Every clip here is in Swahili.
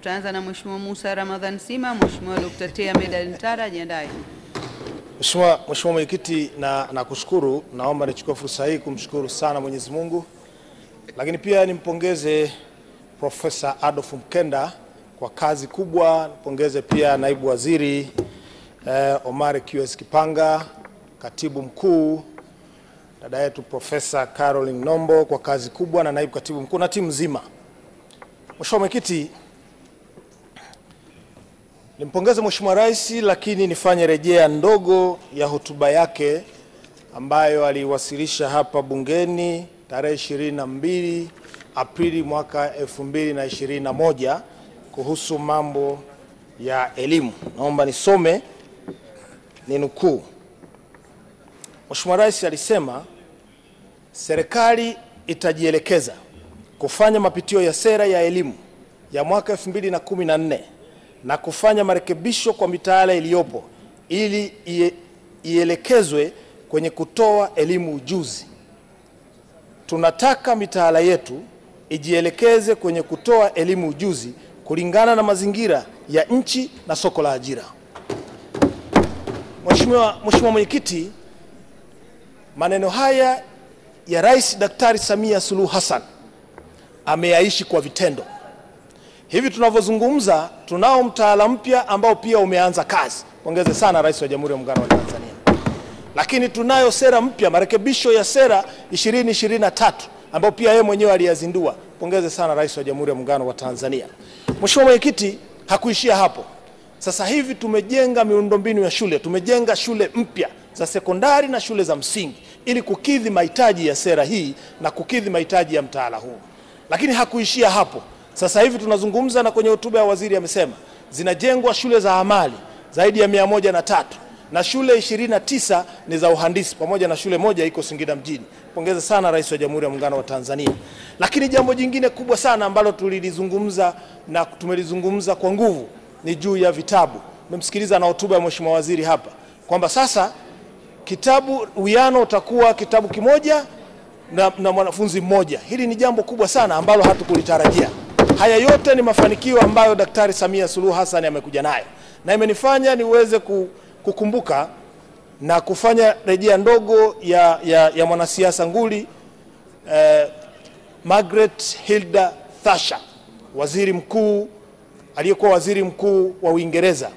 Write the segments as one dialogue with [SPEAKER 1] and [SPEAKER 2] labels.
[SPEAKER 1] Tutaanza na Mheshimiwa Musa Ramadhan Sima. Mheshimiwa Dr. Tea Medal Ntara, jiandae.
[SPEAKER 2] Mheshimiwa Mwenyekiti, na kushukuru. Naomba nichukue fursa hii kumshukuru sana Mwenyezi Mungu, lakini pia nimpongeze Profesa Adolf Mkenda kwa kazi kubwa. Nimpongeze pia Naibu Waziri Omar QS Kipanga, Katibu Mkuu dada yetu Profesa Caroline Nombo kwa kazi kubwa, na Naibu Katibu Mkuu na timu nzima. Mheshimiwa Mwenyekiti, nimpongeze Mheshimiwa Rais, lakini nifanye rejea ndogo ya hotuba yake ambayo aliwasilisha hapa bungeni tarehe 22 Aprili mwaka 2021 kuhusu mambo ya elimu. Naomba nisome ninukuu. Mheshimiwa Rais alisema serikali itajielekeza kufanya mapitio ya sera ya elimu ya mwaka 2014 na kufanya marekebisho kwa mitaala iliyopo ili ielekezwe kwenye kutoa elimu ujuzi. Tunataka mitaala yetu ijielekeze kwenye kutoa elimu ujuzi kulingana na mazingira ya nchi na soko la ajira. Mheshimiwa Mwenyekiti, maneno haya ya Rais Daktari Samia Suluhu Hassan ameyaishi kwa vitendo. Hivi tunavyozungumza tunao mtaala mpya ambao pia umeanza kazi. Pongeze sana Rais wa Jamhuri ya Muungano wa Tanzania. Lakini tunayo sera mpya, marekebisho ya sera 2023 ambao pia yeye mwenyewe aliyazindua. Pongeze sana Rais wa Jamhuri ya Muungano wa Tanzania. Mheshimiwa Mwenyekiti, hakuishia hapo. Sasa hivi tumejenga miundombinu ya shule, tumejenga shule mpya za sekondari na shule za msingi ili kukidhi mahitaji ya sera hii na kukidhi mahitaji ya mtaala huu. Lakini hakuishia hapo. Sasa hivi tunazungumza, na kwenye hotuba ya waziri amesema zinajengwa shule za amali zaidi ya 103 na shule 29 ni za uhandisi pamoja na shule moja iko Singida mjini. Pongeza sana Rais wa Jamhuri ya Muungano wa Tanzania. Lakini jambo jingine kubwa sana ambalo tulilizungumza na tumelizungumza kwa nguvu ni juu ya vitabu. Mmemsikiliza na hotuba ya Mheshimiwa Waziri hapa kwamba sasa kitabu uwiano utakuwa kitabu kimoja na mwanafunzi mmoja. Hili ni jambo kubwa sana ambalo hatukulitarajia. Haya yote ni mafanikio ambayo Daktari Samia Suluhu Hassan amekuja nayo, na imenifanya niweze kukumbuka na kufanya rejea ndogo ya mwanasiasa nguli Margaret Hilda Thatcher, waziri mkuu aliyekuwa waziri mkuu wa Uingereza,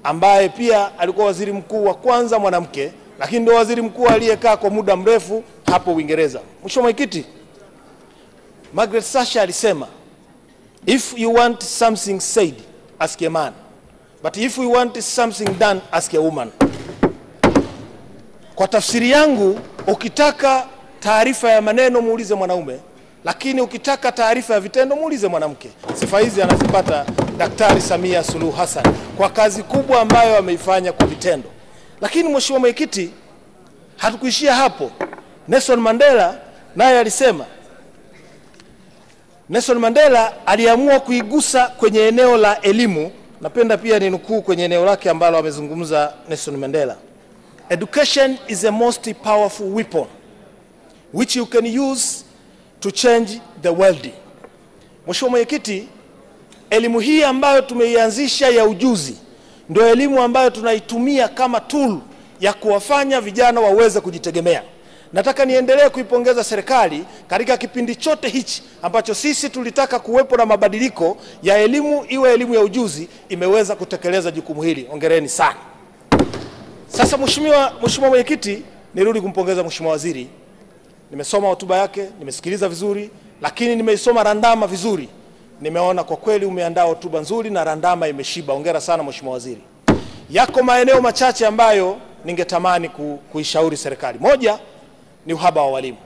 [SPEAKER 2] ambaye pia alikuwa waziri mkuu wa kwanza mwanamke, lakini ndio waziri mkuu aliyekaa kwa muda mrefu hapo Uingereza. Mheshimiwa Mwenyekiti, Margaret Thatcher alisema, if you want something said, ask a man. But if you want something done, ask a woman. Kwa tafsiri yangu, ukitaka taarifa ya maneno muulize mwanaume, lakini ukitaka taarifa ya vitendo muulize mwanamke. Sifa hizi anazipata Daktari Samia Suluhu Hassan kwa kazi kubwa ambayo ameifanya kwa vitendo. Lakini Mheshimiwa Mwenyekiti, hatukuishia hapo. Nelson Mandela naye alisema, Nelson Mandela aliamua kuigusa kwenye eneo la elimu. Napenda pia ninukuu kwenye eneo lake ambalo amezungumza Nelson Mandela. Education is the most powerful weapon which you can use to change the world. Mheshimiwa Mwenyekiti, elimu hii ambayo tumeianzisha ya ujuzi ndio elimu ambayo tunaitumia kama tool ya kuwafanya vijana waweze kujitegemea. Nataka niendelee kuipongeza serikali katika kipindi chote hichi ambacho sisi tulitaka kuwepo na mabadiliko ya elimu iwe elimu ya ujuzi, imeweza kutekeleza jukumu hili. Hongereni sana. Sasa Mheshimiwa Mwenyekiti, nirudi kumpongeza Mheshimiwa Waziri. Nimesoma hotuba yake, nimesikiliza vizuri, lakini nimeisoma randama vizuri. Nimeona kwa kweli umeandaa hotuba nzuri na randama imeshiba. Hongera sana Mheshimiwa Waziri. Yako maeneo machache ambayo ningetamani kuishauri serikali. Moja ni uhaba wa walimu.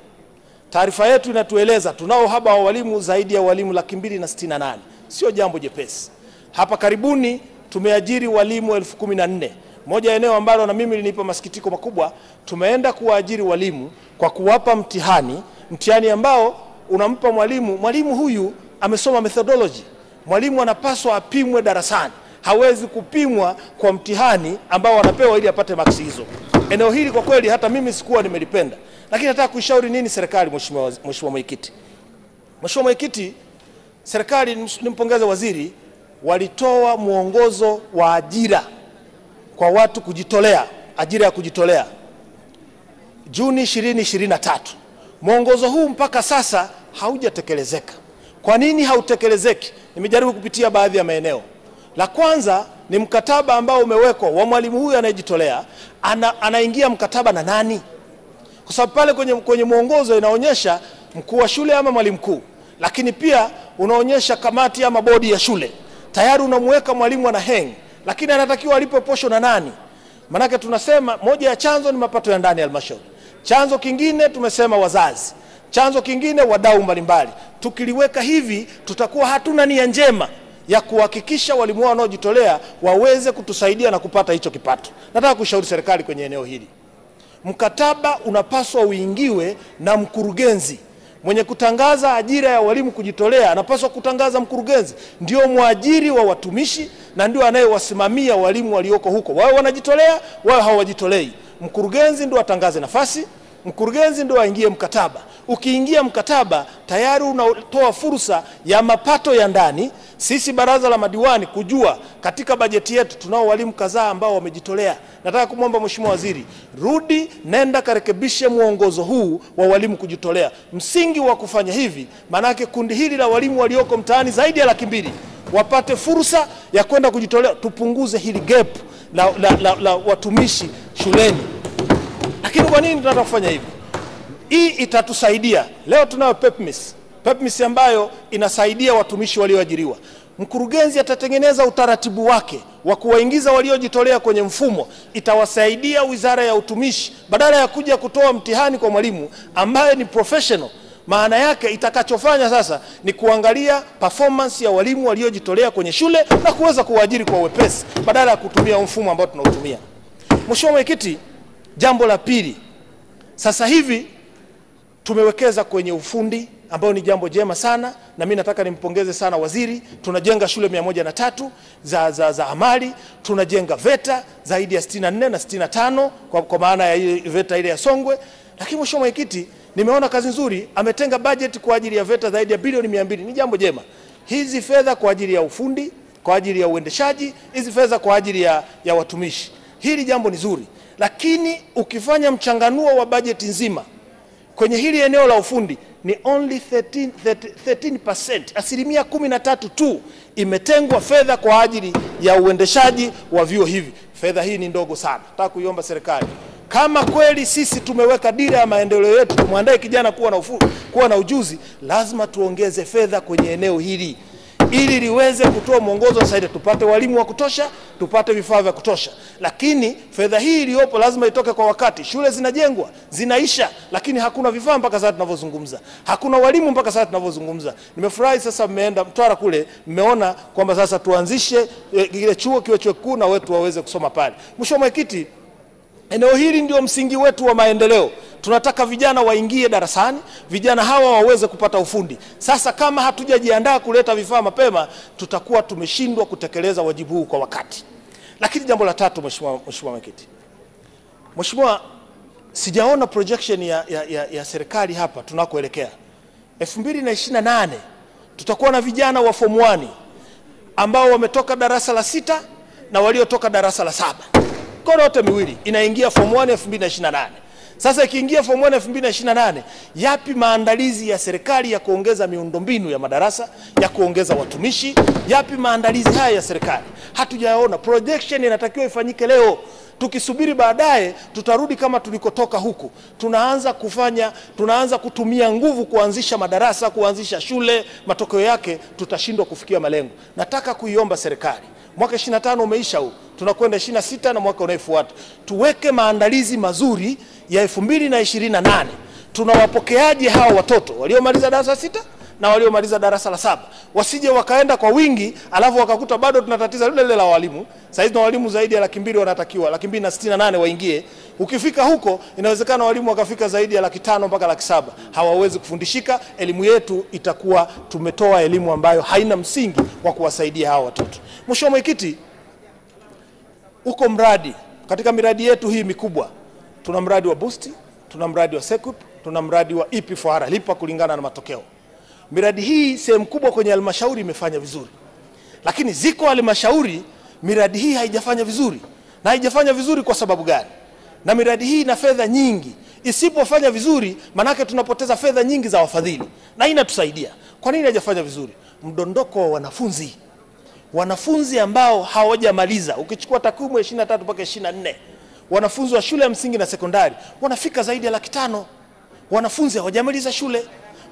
[SPEAKER 2] Taarifa yetu inatueleza tunao uhaba wa walimu zaidi ya walimu 268,000. Sio jambo jepesi. Hapa karibuni tumeajiri walimu 14,000. Moja eneo ambalo na mimi linipa masikitiko makubwa, tumeenda kuwaajiri walimu kwa kuwapa mtihani ambao unampa mwalimu huyu amesoma methodology. Mwalimu anapaswa apimwe darasani. Hawezi kupimwa kwa mtihani ambao anapewa ili apate maksi hizo. Eneo hili kwa kweli hata mimi sikuwa nimelipenda. Lakini nataka kuishauri nini serikali, Mheshimiwa Mwenyekiti? Mheshimiwa Mwenyekiti, serikali nimpongeze waziri walitoa mwongozo wa ajira kwa watu kujitolea, ajira ya kujitolea, Juni 2023. Mwongozo huu mpaka sasa haujatekelezeka. Kwa nini hautekelezeki? Nimejaribu kupitia baadhi ya maeneo. La kwanza ni mkataba ambao umewekwa wa mwalimu huyu anayejitolea, anaingia mkataba na nani? Kwa sababu pale kwenye mwongozo inaonyesha mkuu wa shule ama mwalimu mkuu, lakini pia unaonyesha kamati ama bodi ya shule. Tayari unamweka mwalimu ana hang, lakini anatakiwa alipe posho na nani? Manake tunasema moja ya chanzo ni mapato ya ndani ya halmashauri. Chanzo kingine tumesema wazazi. Chanzo kingine wadau mbalimbali. Tukiliweka hivi tutakuwa hatuna nia njema ya kuhakikisha walimu wao wanaojitolea waweze kutusaidia na kupata hicho kipato. Nataka kushauri serikali kwenye eneo hili. Mkataba unapaswa uingiwe na mkurugenzi. Mwenye kutangaza ajira ya walimu kujitolea anapaswa kutangaza mkurugenzi. Ndio mwajiri wa watumishi na ndio anayewasimamia walimu walioko huko. Wao wanajitolea, wao hawajitolei. Mkurugenzi ndio atangaze nafasi, mkurugenzi ndio aingie mkataba. Ukiingia mkataba tayari unatoa fursa ya mapato ya ndani. Sisi baraza la madiwani kujua katika bajeti yetu tunao walimu kadhaa ambao wamejitolea. Nataka kumwomba Mheshimiwa Waziri, rudi nenda karekebishe mwongozo huu wa walimu kujitolea. Msingi wa kufanya hivi manake kundi hili la walimu walioko mtaani zaidi ya 200,000 wapate fursa ya kwenda kujitolea, tupunguze hili gap la watumishi shuleni. Lakini kwa nini tunataka kufanya hivi? Hii itatusaidia. Leo tunao PEPMIS ambayo inasaidia watumishi walioajiriwa. Mkurugenzi atatengeneza utaratibu wake wa kuwaingiza waliojitolea kwenye mfumo. Itawasaidia Wizara ya Utumishi badala ya kuja kutoa mtihani kwa mwalimu ambaye ni professional. Maana yake itakachofanya sasa ni kuangalia performance ya walimu waliojitolea kwenye shule na kuweza kuwaajiri kwa wepesi badala ya kutumia mfumo ambao tunautumia. Mheshimiwa Mwenyekiti, jambo la pili, sasa hivi tumewekeza kwenye ufundi ambao ni jambo jema sana, na mimi nataka nimpongeze sana waziri. Tunajenga shule 103 za amali, tunajenga VETA zaidi ya 64 na 65 kwa maana ya VETA ile ya Songwe. Lakini Mheshimiwa Mwenyekiti, nimeona kazi nzuri, ametenga budget kwa ajili ya VETA zaidi ya bilioni 200. Ni jambo jema. Hizi fedha kwa ajili ya ufundi, kwa ajili ya uendeshaji, hizi fedha kwa ajili ya watumishi. Hili jambo ni zuri. Lakini ukifanya mchanganuo wa budget nzima kwenye hili eneo la ufundi ni only 13%, asilimia 13 tu imetengwa fedha kwa ajili ya uendeshaji wa vyuo hivi. Fedha hii ni ndogo sana. Nataka kuiomba serikali, kama kweli sisi tumeweka dira ya maendeleo yetu, tumwandae kijana kuwa na ujuzi, lazima tuongeze fedha kwenye eneo hili ili liweze kutoa mwongozo zaidi, tupate walimu wa kutosha, tupate vifaa vya kutosha. Lakini fedha hii iliyopo lazima itoke kwa wakati. Shule zinajengwa, zinaisha, lakini hakuna vifaa mpaka sasa tunavyozungumza. Hakuna walimu mpaka sasa tunavyozungumza. Nimefurahi sasa mmeenda Mtwara kule, mmeona kwamba sasa tuanzishe kile chuo kiwe chuo kikuu na wetu waweze kusoma pale. Mheshimiwa Mwenyekiti, eneo hili ndio msingi wetu wa maendeleo. Tunataka vijana waingie darasani, vijana hawa waweze kupata ufundi. Sasa kama hatujajiandaa kuleta vifaa mapema, tutakuwa tumeshindwa kutekeleza wajibu huu kwa wakati. Lakini jambo la tatu, Mheshimiwa Mwenyekiti, Mheshimiwa, sijaona projection ya serikali hapa tunakoelekea. 2028 tutakuwa na vijana wa form 1 ambao wametoka darasa la 6 na waliotoka darasa la 7. Mikono yote miwili inaingia form 1 2028. Sasa ikiingia form 1 2028, yapi maandalizi ya serikali ya kuongeza miundombinu ya madarasa, ya kuongeza watumishi? Yapi maandalizi haya ya serikali? Hatujaona. Projection inatakiwa ifanyike leo. Tukisubiri baadaye tutarudi kama tulikotoka huku. Tunaanza kutumia nguvu kuanzisha madarasa, kuanzisha shule, matokeo yake tutashindwa kufikia malengo. Nataka kuiomba serikali, mwaka 25 umeisha huu, tunakwenda 26 na mwaka unaofuata, tuweke maandalizi mazuri ya 2028. Tunawapokeaje hao watoto waliomaliza darasa 6 na waliomaliza darasa la 7? Wasije wakaenda kwa wingi alafu wakakuta bado tunatatiza lile la walimu. Sasa hizi na walimu zaidi ya 200,000 wanatakiwa, 268,000 waingie. Ukifika huko inawezekana walimu wakafika zaidi ya 500,000 mpaka 700,000. Hawawezi kufundishika. Elimu yetu itakuwa tumetoa elimu ambayo haina msingi wa kuwasaidia hao watoto. Mheshimiwa Mwenyekiti, uko mradi katika miradi yetu hii mikubwa. Tuna mradi wa Boost, tuna mradi wa Secup, tuna mradi wa EP4R, lipa kulingana na matokeo. Miradi hii sehemu kubwa kwenye halmashauri imefanya vizuri. Lakini ziko halmashauri miradi hii haijafanya vizuri. Na haijafanya vizuri kwa sababu gani? Na miradi hii ina fedha nyingi. Isipofanya vizuri, manake tunapoteza fedha nyingi za wafadhili. Na inatusaidia. Kwa nini haijafanya vizuri? Mdondoko wa wanafunzi. Wanafunzi ambao hawajamaliza. Ukichukua takwimu 23 mpaka 24, wanafunzi wa shule ya msingi na sekondari wanafika zaidi ya 500,000. Wanafunzi hawajamaliza shule.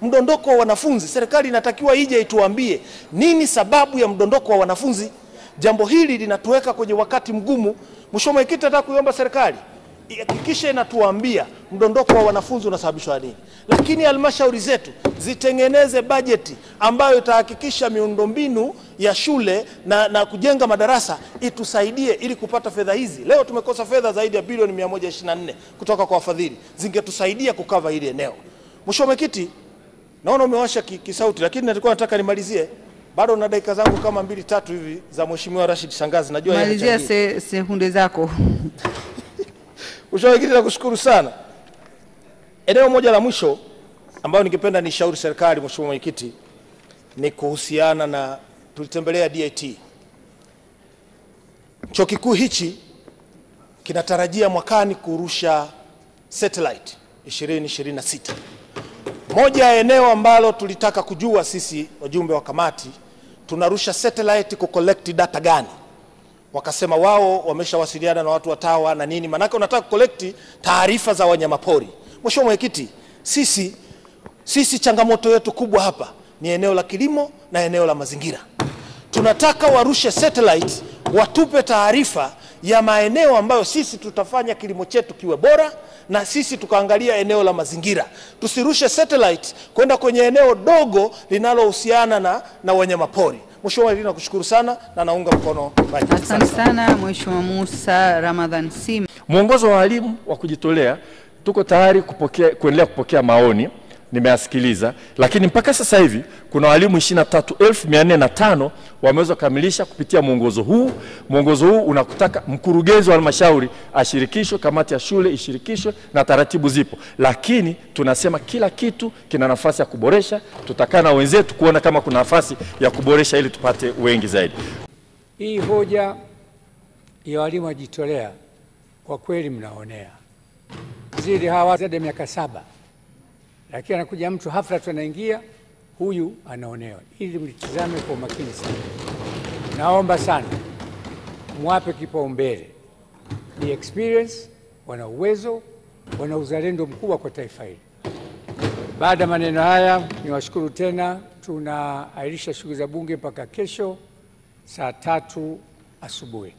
[SPEAKER 2] Mdondoko wa wanafunzi, serikali inatakiwa ije ituambie nini sababu ya mdondoko wa wanafunzi. Jambo hili linatuweka kwenye wakati mgumu. Mheshimiwa Mwenyekiti, nataka kuiomba serikali ihakikishe inatuambia mdondoko wa wanafunzi unasababishwa nini. Lakini halmashauri zetu zitengeneze bajeti ambayo itahakikisha miundombinu ya shule na kujenga madarasa itusaidie ili kupata fedha hizi. Leo tumekosa fedha zaidi ya bilioni 124 kutoka kwa wafadhili. Zingetusaidia kukava hili eneo. Mheshimiwa Mwenyekiti, naona umewasha kisauti, lakini nilikuwa nataka nimalizie. Bado na dakika zangu kama 2-3 hivi za Mheshimiwa Rashid Shangazi. Najua
[SPEAKER 1] malizia sekunde zako.
[SPEAKER 2] Mheshimiwa Mwenyekiti, nakushukuru sana. Eneo moja la mwisho ambao ningependa nishauri serikali, Mheshimiwa Mwenyekiti, ni kuhusiana na tulitembelea DIT. Chuo kikuu hichi kinatarajia mwakani kurusha satellite 2026. Moja ya eneo ambalo tulitaka kujua sisi wajumbe wa kamati, tunarusha satellite ku collect data gani? Wakasema wao wameshawasiliana na watu wa TAWA na nini, manake unataka collect taarifa za wanyamapori. Mheshimiwa Mwenyekiti, sisi changamoto yetu kubwa hapa ni eneo la kilimo na eneo la mazingira. Tunataka warushe satellite watupe taarifa ya maeneo ambayo sisi tutafanya kilimo chetu kiwe bora, na sisi tukaangalia eneo la mazingira. Tusirushe satellite kwenda kwenye eneo dogo linalohusiana na wanyamapori. Mheshimiwa Mwenyekiti, nakushukuru sana na naunga mkono.
[SPEAKER 1] Asante sana Mheshimiwa Musa Ramadhan Sima.
[SPEAKER 3] Mwongozo wa walimu wa kujitolea, tuko tayari kuendelea kupokea maoni, nimeasikiliza, lakini mpaka sasa hivi kuna walimu 23,405 wameweza kukamilisha kupitia mwongozo huu. Mwongozo huu unakutaka mkurugenzi wa halmashauri ashirikishwe, kamati ya shule ishirikishwe, na taratibu zipo. Lakini tunasema kila kitu kina nafasi ya kuboresha. Tutakaa na wenzetu kuona kama kuna nafasi ya kuboresha ili tupate wengi zaidi.
[SPEAKER 4] Hii hoja ya walimu wajitolea kwa kweli mnaonea. Zidi hawa zaidi ya miaka 7. Lakini anakuja mtu hafla tunaingia, huyu anaonewa. Ili mlitizame kwa makini sana. Naomba sana mwape kipaumbele. Ni experience, wana uwezo, wana uzalendo mkubwa kwa taifa hili. Baada ya maneno haya, niwashukuru tena. Tunaahirisha shughuli za bunge mpaka kesho saa 3 asubuhi.